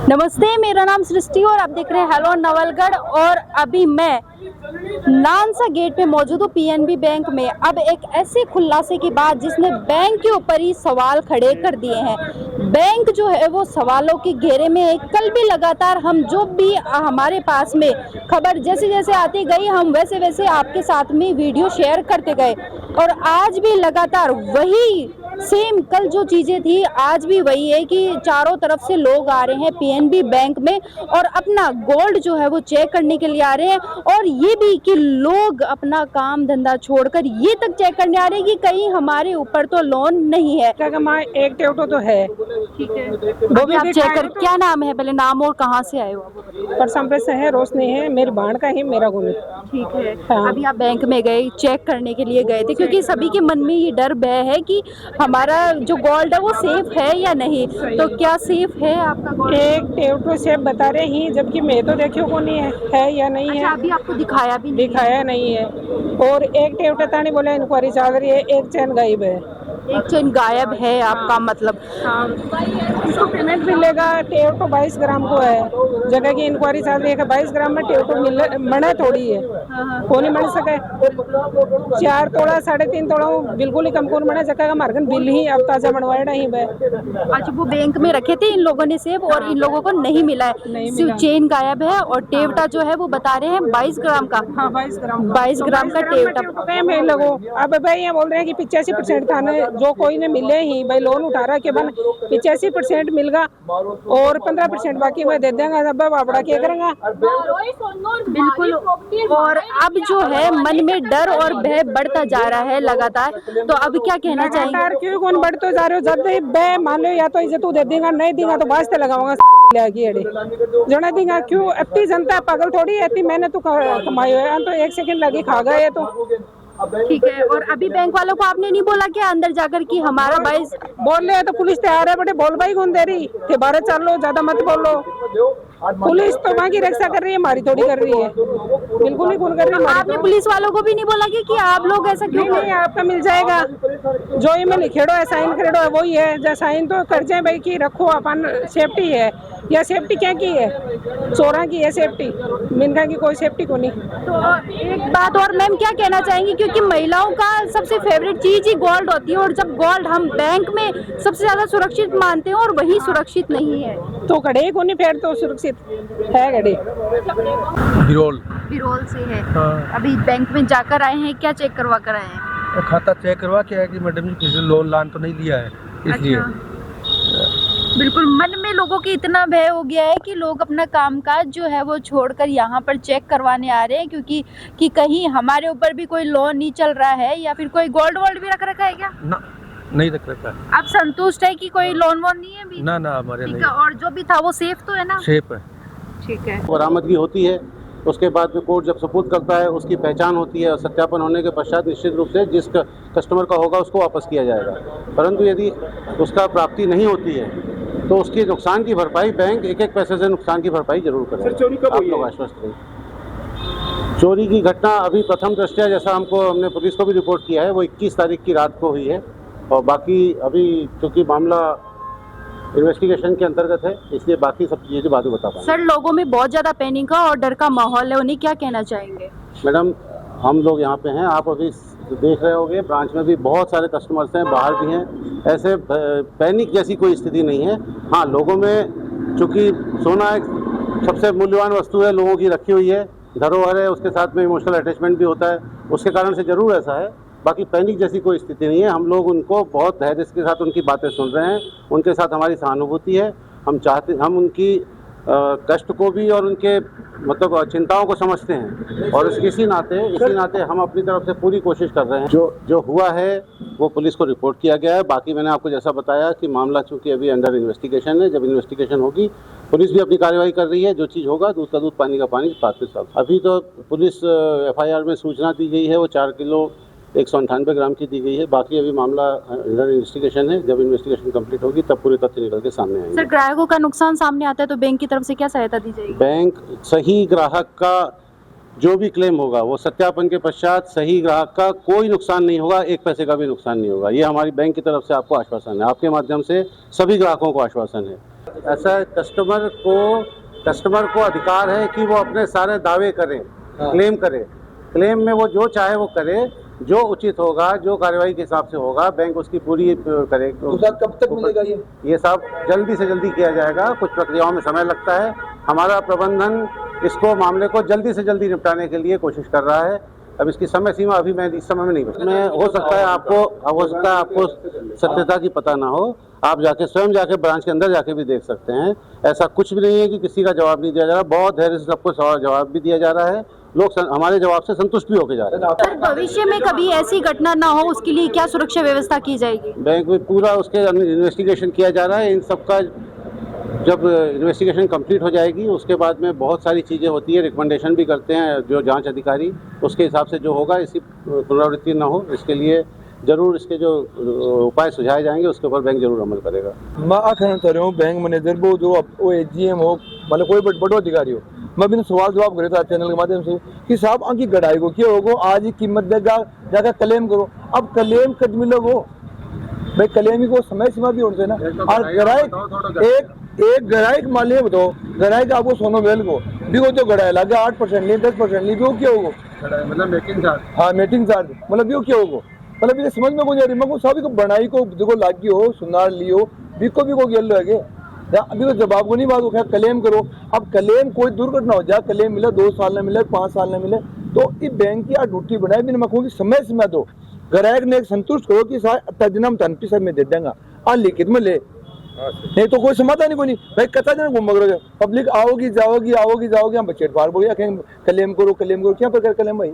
नमस्ते, मेरा नाम सृष्टि और आप देख रहे हैं हेलो नवलगढ़। और अभी मैं नानसा गेट पे मौजूद हूँ पीएनबी बैंक में। अब एक ऐसे खुलासे की बात जिसने बैंक के ऊपर ही सवाल खड़े कर दिए हैं। बैंक जो है वो सवालों के घेरे में है। कल भी लगातार हम जो भी हमारे पास में खबर जैसे जैसे आती गई हम वैसे वैसे आपके साथ में वीडियो शेयर करते गए। और आज भी लगातार वही सेम कल जो चीज़ें थी आज भी वही है कि चारों तरफ से लोग आ रहे हैं पीएनबी बैंक में और अपना गोल्ड जो है वो चेक करने के लिए आ रहे हैं। और ये भी कि लोग अपना काम धंधा छोड़कर ये तक चेक करने आ रहे हैं कि कहीं हमारे ऊपर तो लोन नहीं है। एक टेवटो तो है। ठीक है, वो भी आप चेक कर। क्या नाम है, पहले नाम और कहाँ से आए हो? परसम से है, रोशनी है, मेरी बाण का ही मेरा गुण। ठीक है। हाँ। अभी आप बैंक में गए, चेक करने के लिए गए थे क्योंकि सभी के मन में ये डर भय है कि हमारा जो गोल्ड है वो सेफ है या नहीं। तो क्या सेफ है आपका गोल्ड? एक टेवटो सेफ बता रहे ही, जबकि मैं तो देखियो को नहीं है या नहीं है। अच्छा, अभी आपको दिखाया भी नहीं? दिखाया नहीं है। और एक टेवटो तानी बोला इंक्वायरी चल रही है, एक चैन गायब है। एक चेन गायब है आपका मतलब? हाँ, इसको पेमेंट मिलेगा। टेवटो 22 ग्राम को है, जगह की इंक्वायरी चल रही है कि 22 ग्राम में टेवटो मना थोड़ी है। को नहीं मिल सके 4 तोड़ा 3.5 तोड़ा बिल्कुल ही कम कौन बना जगह मार्गन बिल ही अब ताजा बनवाया ही है। अच्छा, वो बैंक में रखे थे इन लोगों ने सेब और इन लोगों को नहीं मिला है, सिर्फ चेन गायब है। और टेवटा जो है वो बता रहे हैं 22 ग्राम का। हाँ, 22 ग्राम 22 ग्राम का टेवटा लोगो। अब भाई ये बोल रहे हैं कि 85% था ना, जो कोई ने मिले ही भाई लोन उठा रहा के बन 85% मिलगा और 15% बाकी मैं दे देंगे। अब बाबड़ा क्या करेंगे? बिल्कुल। और अब जो है मन में डर और भय बढ़ता जा रहा है लगातार। तो अब क्या कहना चाहेंगे? क्यों कौन बढ़ते जा रहे हो? जब बे मान लो या तो इज्जत तू दे देगा, नहीं देगा तो वास्ते लगाऊंगा जो नहीं देगा। क्यों इतनी जनता पागल थोड़ी है, इतनी मैंने तो कमाई है तो 1 सेकंड लगी खा गए तो। ठीक है। और अभी बैंक वालों को आपने नहीं बोला क्या अंदर जाकर कि हमारा 22? बोल रहे तो पुलिस तैयार है, बड़े बोल भाई कौन दे रही थे? 12 चल लो, ज्यादा मत बोलो। पुलिस तो वहाँ की रक्षा कर रही है, हमारी थोड़ी कर रही है। बिल्कुल नहीं कौन कर रही है। आपने पुलिस वालों को भी नहीं बोला कि आप लोग ऐसा क्यों? नहीं, आपका मिल जाएगा जो ही में लिखेड़ो है, साइन करेडो है वही है। जो साइन तो कर जाए भाई की रखो अपन, सेफ्टी है। या सेफ्टी क्या की है? चोरा की है सेफ्टी, मिनका की कोई सेफ्टी को नहीं। तो एक बात और मैम, क्या कहना चाहेंगी? क्योंकि महिलाओं का सबसे फेवरेट चीज ही गोल्ड होती है और जब गोल्ड हम बैंक में सबसे ज्यादा सुरक्षित मानते हैं और वही सुरक्षित नहीं है तो खड़े को नहीं फेर तो सुरक्षित है गड़े। बिरोल से है। हाँ। अभी बैंक में जाकर आए हैं, क्या चेक करवा कर आए हैं? तो खाता चेक करवा के है कि मैडम जी किसी लोन लान तो नहीं लिया है, इसलिए। अच्छा। बिल्कुल, मन में लोगों की इतना भय हो गया है कि लोग अपना कामकाज जो है वो छोड़कर यहाँ पर चेक करवाने आ रहे हैं क्योंकि कि कहीं हमारे ऊपर भी कोई लोन नहीं चल रहा है या फिर कोई गोल्ड वोल्ड भी रख रखा है क्या? ना, नहीं रख रखा है। आप संतुष्ट है कि कोई लोन वोन नहीं है अभी? ना हमारे ठीक नहीं। है। और जो भी था वो सेफ तो है ना? सेफ है। ठीक है। बरामदगी होती है, उसके बाद में कोर्ट जब सबूत करता है उसकी पहचान होती है और सत्यापन होने के पश्चात निश्चित रूप से जिस कस्टमर का होगा उसको वापस किया जाएगा। परंतु यदि उसका प्राप्ति नहीं होती है तो उसकी नुकसान की भरपाई बैंक एक पैसे से नुकसान की भरपाई जरूर करेगा। आप लोग आश्वस्त रहिए। चोरी की घटना अभी प्रथम दृष्टया जैसा हमने पुलिस को भी रिपोर्ट किया है वो 21 तारीख की रात को हुई है और बाकी अभी क्योंकि मामला इन्वेस्टिगेशन के अंतर्गत है इसलिए बाकी सब चीज़ें बाद में बता पाएंगे। सर, लोगों में बहुत ज्यादा पैनिक का और डर का माहौल है, उन्हें क्या कहना चाहेंगे? मैडम, हम लोग यहाँ पे हैं, आप अभी देख रहे होंगे ब्रांच में भी बहुत सारे कस्टमर्स हैं, बाहर भी हैं। ऐसे पैनिक जैसी कोई स्थिति नहीं है। हाँ, लोगों में चूँकि सोना एक सबसे मूल्यवान वस्तु है, लोगों की रखी हुई है, धरोहर है, उसके साथ में इमोशनल अटैचमेंट भी होता है, उसके कारण से जरूर ऐसा है। बाकी पैनिक जैसी कोई स्थिति नहीं है। हम लोग उनको बहुत धैर्य के साथ उनकी बातें सुन रहे हैं, उनके साथ हमारी सहानुभूति है। हम उनकी कष्ट को भी और उनके मतलब चिंताओं को समझते हैं और इसी नाते हम अपनी तरफ से पूरी कोशिश कर रहे हैं। जो हुआ है वो पुलिस को रिपोर्ट किया गया है। बाकी मैंने आपको जैसा बताया कि मामला चूँकि अभी अंडर इन्वेस्टिगेशन है, जब इन्वेस्टिगेशन होगी पुलिस भी अपनी कार्रवाई कर रही है। जो चीज़ होगा दूध का दूध पानी का पानी, बात के साथ। अभी तो पुलिस FIR में सूचना दी गई है, वो 4 किलो 198 ग्राम की दी गई है। बाकी अभी मामला अंडर इन्वेस्टिगेशन है, जब इन्वेस्टिगेशन कंप्लीट होगी तब पूरे तथ्य निकल के सामने आएंगे। सर, ग्राहकों का नुकसान सामने आता है तो बैंक की तरफ से क्या सहायता दी जाएगी? बैंक सही ग्राहक का जो भी क्लेम होगा वो सत्यापन के पश्चात सही ग्राहक का कोई नुकसान नहीं होगा, 1 पैसे का भी नुकसान नहीं होगा। ये हमारी बैंक की तरफ से आपको आश्वासन है, आपके माध्यम से सभी ग्राहकों को आश्वासन है। ऐसा कस्टमर को अधिकार है कि वो अपने सारे दावे करे, क्लेम करे। क्लेम में वो जो चाहे वो करे, जो उचित होगा, जो कार्यवाही के हिसाब से होगा, बैंक उसकी पूरी करे। कब तक मिलेगा ये सब जल्दी से जल्दी किया जाएगा। कुछ प्रक्रियाओं में समय लगता है। हमारा प्रबंधन इसको मामले को जल्दी से जल्दी निपटाने के लिए कोशिश कर रहा है। अब इसकी समय सीमा अभी मैं इस समय में नहीं बता। मैं हो सकता है आपको सत्यता की पता ना हो, आप स्वयं जाके ब्रांच के अंदर जाके भी देख सकते हैं। ऐसा कुछ भी नहीं है कि किसी का जवाब नहीं दिया जा रहा। बहुत धैर्य से सबको जवाब भी दिया जा रहा है। लोग हमारे जवाब से संतुष्ट भी होकर जा रहे हैं। सर, भविष्य में कभी ऐसी घटना ना हो उसके लिए क्या सुरक्षा व्यवस्था की जाएगी? बैंक में पूरा उसके इन्वेस्टिगेशन किया जा रहा है। इन सब का जब इन्वेस्टिगेशन कंप्लीट हो जाएगी उसके बाद में बहुत सारी चीज़ें होती है, रिकमेंडेशन भी करते हैं जो जांच अधिकारी, उसके हिसाब से जो होगा इसी पुनरावृत्ति ना हो इसके लिए जरूर इसके जो उपाय सुझाए जाएंगे उसके ऊपर बैंक जरूर अमल करेगा। मैं आखिर चाह रहा हूँ बैंक मैनेजर वो जो एजीएम हो, मतलब कोई बड़ो अधिकारी हो, मैं भी सवाल जवाब करे था चैनल के माध्यम से कि साहब आंकी गढ़ाई को क्या होगा, आज ही कीमत देगा जाकर क्लेम करो। अब क्लेम कद मिलोगो भाई, क्लेम ही को समय सीमा भी होना चाहिए ना। और ग्राहक एक ग्राहक मान लिया बताओ, ग्राहक आपको सोनो बेल को भी वो जो गढ़ाई लगे 8% ली 10% ली, वो क्या होगा, मतलब मेकिंग चार्ज। हाँ मेटिंग चार्ज, मतलब वो क्या होगा, मतलब ये समझ में को नहीं आ रही। मैं सभी को बनाई को देखो लागी हो, सुनार लियो बिको भी को गेल लगे अभी तो जवाब को नहीं बात हो, क्लेम करो। अब क्लेम कोई दुर्घटना हो जाए, क्लेम मिले 2 साल न मिले 5 साल न मिले, तो इस बैंक की ड्यूटी बनाए भी मैं कहूँ समय सीमा दो, ग्राहक ने संतुष्ट करो कि तजनम तनपी सब में दे देंगे और लिखित में ले, नहीं तो कोई समाधान ही नहीं भाई। कता जन घूम मगर पब्लिक आओगी जाओगी हम बच्चे फाड़ बोलिए क्लेम करो क्या प्रकार क्लेम भाई।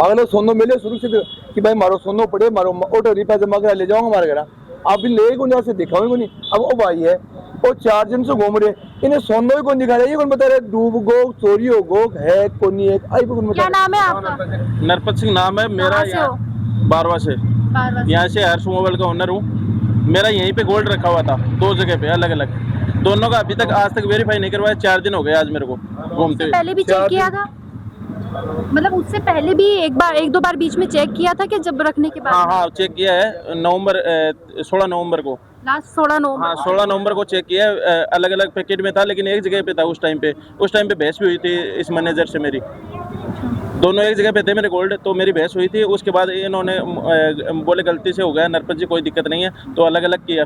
अगले सोनो मिले सुरक्षित कि भाई मारो सोनो पड़े, मारो ऑटो रिपेयर जमा करा ले जाओ हमारे घर, आप भी ले को से दिखाओगे नहीं। अब वो भाई है वो 4 दिन से घूम रहे, इन्हें सोनो ही कौन दिखा रहा है, ये कौन बता रहे डूब गो चोरी हो गो है कौन नहीं है। क्या नाम है आपका? नरपत सिंह नाम है मेरा, बारवा से, यहाँ से हर्ष मोबाइल का ओनर हूँ। मेरा यहीं पे गोल्ड रखा हुआ था 2 जगह पे अलग अलग, दोनों का अभी तक आज तक वेरीफाई नहीं करवाया। 4 दिन हो गए आज मेरे को घूमते हुए। पहले भी चेक किया था, मतलब उससे पहले भी एक दो बार बीच में चेक किया था कि जब रखने के बाद? हाँ चेक किया है 16 नवंबर को, लास्ट 16 नवंबर। हाँ 16 नवंबर को चेक किया है। अलग अलग पैकेट में था लेकिन एक जगह पे था उस टाइम पे बहस भी हुई थी इस मैनेजर से मेरी। दोनों एक जगह पे थे मेरे गोल्ड, तो मेरी बहस हुई थी। उसके बाद इन्होंने बोले गलती से हो गया नरपत जी, कोई दिक्कत नहीं है, तो अलग अलग किया।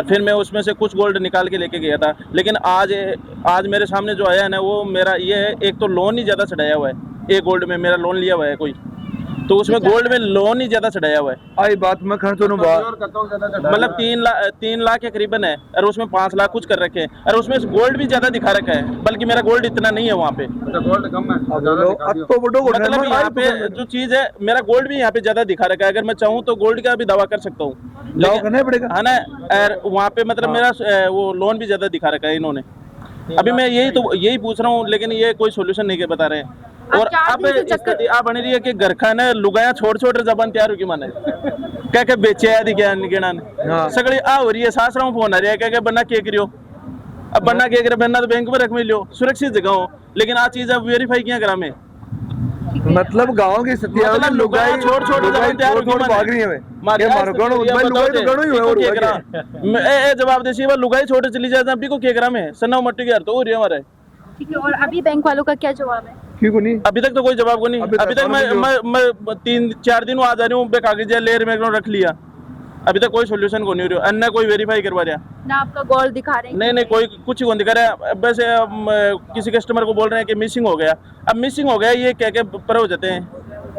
फिर मैं उसमें से कुछ गोल्ड निकाल के लेके गया था। लेकिन आज मेरे सामने जो आया है ना, वो मेरा ये है, एक तो लोन ही ज़्यादा चढ़ाया हुआ है। एक गोल्ड में मेरा लोन लिया हुआ है कोई, तो उसमें गोल्ड में लोन ही ज़्यादा चढ़ाया हुआ है। आई बात मैं मतलब 3 लाख के करीबन है, और उसमें 5 लाख कुछ कर रखे हैं, और उसमें गोल्ड भी ज़्यादा दिखा रखा है, बल्कि मेरा गोल्ड इतना नहीं है वहाँ पे। गोल्ड कम है, मतलब यहाँ पे जो चीज़ है, मेरा गोल्ड भी यहाँ पे ज़्यादा दिखा रखा है। अगर मैं चाहूँ तो गोल्ड का भी दावा कर सकता हूँ, करना पड़ेगा है ना। वहाँ पे मतलब मेरा वो लोन भी ज़्यादा दिखा रखा है इन्होंने। अभी मैं यही पूछ रहा हूँ, लेकिन ये कोई सोल्यूशन नहीं के बता रहे हैं। और अब आप बनी रही है कि घर खाने लुगाया छोड़ जबान तैयार हो की माने क्या बेचे आदि क्या निगेना सगड़ी आ हो रही है। सास रहा हूँ फोन आ रही है क्या बन्ना के करियो, अब बन्ना के करे बन्ना तो बैंक में रख में लियो, सुरक्षित जगह हो, लेकिन आ चीज अब वेरीफाई किया करा में। मतलब गांव की स्थिति है, लुगाई छोड़ भाग रही है। जवाब देसी लुगाई छोड़ चली जाए अभी को क्या करा में सन्ना मट्टी के तो हो रही है हमारे। ठीक है, और अभी बैंक वालों का क्या जवाब है? क्यों नहीं, अभी तक तो कोई जवाब को नहीं। अभी तक मैं 3-4 दिन आ जा रही हूँ, बेकागज लेयर में रख लिया, अभी तक कोई सोल्यूशन को नहीं हो रहा, अन्य कोई वेरीफाई करवा रहा ना, आपका गोल्ड दिखा रहे हैं? नहीं कोई कुछ ही दिखा रहा है। वैसे किसी कस्टमर को बोल रहे हैं कि मिसिंग हो गया, अब मिसिंग हो गया ये कह के पर हो जाते हैं,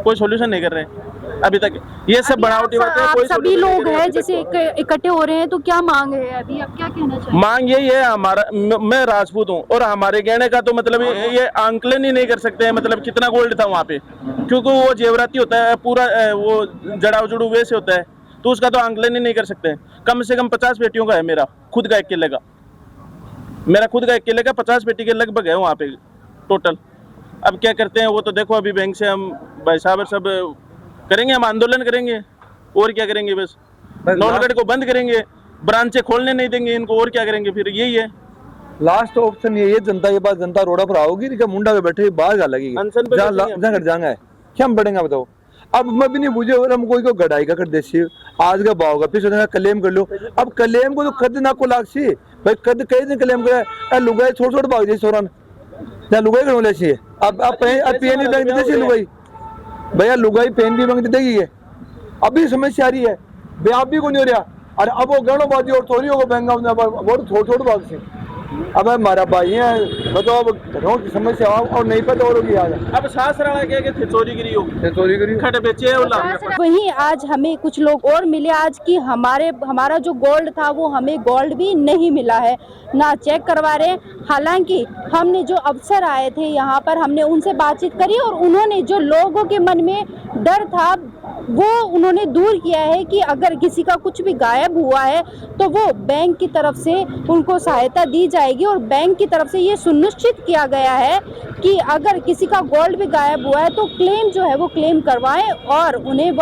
कोई सोल्यूशन नहीं कर रहे हैं अभी तक। ये सब बनावटी बातें हैं। कोई सभी लोग हैं जैसे इकट्ठे हो रहे हैं, तो क्या मांग है अभी, आप क्या कहना चाहेंगे? मांग यही है हमारा, मैं राजपूत हूँ और हमारे गहने का तो मतलब ये आंकलन ही नहीं कर सकते हैं, मतलब कितना गोल्ड था वहाँ पे, क्योंकि वो जेवराती होता है पूरा, वो जड़ाव जुड़ू वैसे होता है, तो उसका तो आंकलन ही नहीं कर सकते। कम से कम 50 पेटियों का है मेरा खुद का, 1 किले का, मेरा खुद का 1 किले का 50 पेटी के लगभग है वहाँ पे टोटल। अब क्या करते हैं वो तो देखो, अभी बैंक से हम भाई साहब सब करेंगे, हम आंदोलन करेंगे और क्या करेंगे, बस नौलगढ़ को बंद करेंगे, ब्रांचें खोलने नहीं देंगे इनको, और क्या करेंगे फिर, यही है लास्ट ऑप्शन। ये जनता के पास, जनता रोड़ा पर आओगी, मुंडा पे बैठे बाहर गा लगेगी, जहाँ है क्या हम बढ़ेंगे बताओ। अब मैं भी नहीं बुझे और हम कोई को गढ़ाई का कर देसी आज का भाव का फिर सोचना क्लेम कर लो। अब क्लेम को तो कद ना को लाग सी भाई कद कई दिन क्लेम करे लुगाई छोड़ भाग जाए सोरन या लुगाई करो ले अब पेन बैंक दे सी लुगाई भैया लुगाई पेन भी बैंक देगी है। अभी समस्या आ रही है ब्याह भी को नहीं हो रहा और अब वो गणों बाजी और चोरियों को बैंक वो छोड़ भाग से। अब हमारा भाई है बताओ अब घरों की समस्या और नहीं पता और होगी। आज अब सासराड़ा के चोरी गिरी खट बेचे वहीं आज हमें कुछ लोग और मिले आज की हमारा जो गोल्ड था वो हमें गोल्ड भी नहीं मिला है, ना चेक करवा रहे। हालांकि हमने जो अफसर आए थे यहाँ पर हमने उनसे बातचीत करी और उन्होंने जो लोगों के मन में डर था वो उन्होंने दूर किया है कि अगर किसी का कुछ भी गायब हुआ है तो वो बैंक की तरफ से उनको सहायता दी जाएगी और बैंक की तरफ से ये सुनिश्चित किया गया है कि अगर किसी का गोल्ड भी गायब हुआ है तो क्लेम जो है वो क्लेम करवाएं और उन्हें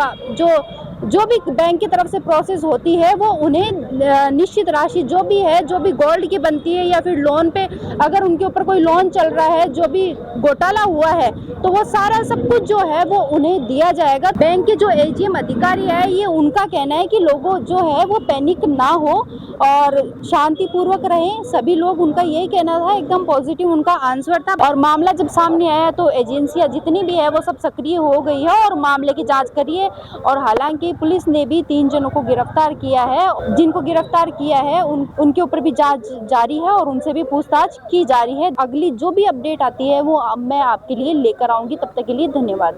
जो भी बैंक की तरफ से प्रोसेस होती है वो उन्हें निश्चित राशि जो भी गोल्ड की बनती है या फिर लोन पे अगर उनके ऊपर कोई लोन चल रहा है जो भी घोटाला हुआ है तो वो सारा सब कुछ जो है वो उन्हें दिया जाएगा। बैंक के जो एजीएम अधिकारी है ये उनका कहना है कि लोगों जो है वो पैनिक ना हो और शांतिपूर्वक रहें। सभी लोग उनका यही कहना था, एकदम पॉजिटिव उनका आंसर था। और मामला जब सामने आया तो एजेंसियां जितनी भी है वो सब सक्रिय हो गई है और मामले की जाँच करी है और हालांकि पुलिस ने भी 3 जनों को गिरफ्तार किया है। जिनको गिरफ्तार किया है उनके ऊपर भी जांच जारी है और उनसे भी पूछताछ की जा रही है। अगली जो भी अपडेट आती है वो मैं आपके लिए लेकर आऊंगी। तब तक के लिए धन्यवाद।